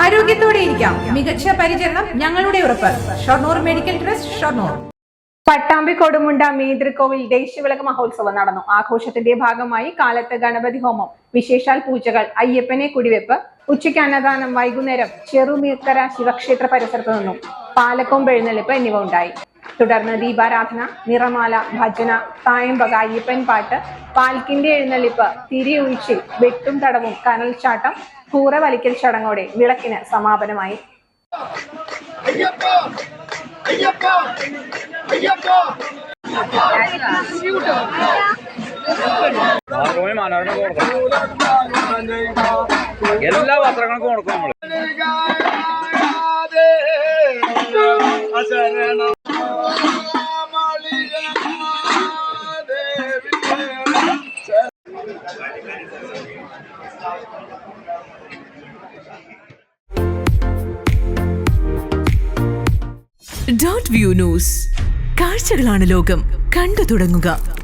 ആരോഗ്യത്തോടെ ഇരിക്കാം. മികച്ച പരിചരണം ഞങ്ങളുടെ ഉറപ്പ്. Shoranur medical trust, Shoranur. പട്ടാമ്പി കൊടുമുണ്ട മേതൃകോവിൽ ദേശീയവിളക്ക് മഹോത്സവം നടന്നു. ആഘോഷത്തിന്റെ ഭാഗമായി കാലത്ത് ഗണപതി ഹോമം, വിശേഷാൽ പൂജകൾ, അയ്യപ്പനെ കുടിവെപ്പ്, ഉച്ചയ്ക്ക് അന്നദാനം, വൈകുന്നേരം ചെറുമീർക്കര ശിവക്ഷേത്ര പരിസരത്തു നിന്നും പാലക്കൊമ്പ് എഴുന്നള്ളിപ്പ് എന്നിവ ഉണ്ടായി. തുടർന്ന് ദീപാരാധന, നിറമാല, ഭജന, തായമ്പക, അയ്യപ്പൻ പാട്ട്, പാൽക്കിന്റെ എഴുന്നള്ളിപ്പ്, തിരിയൊഴിച്ചിൽ, വെട്ടും തടവും, കനൽച്ചാട്ടം, കൂറ വലിക്കൽ ചടങ്ങോടെ വിളക്കിന് സമാപനമായി. എല്ലാ പത്രങ്ങൾക്കും കൊടുക്കും നമ്മള്. .view news. കാഴ്ചകളാണ് ലോകം. കണ്ടു തുടങ്ങുക.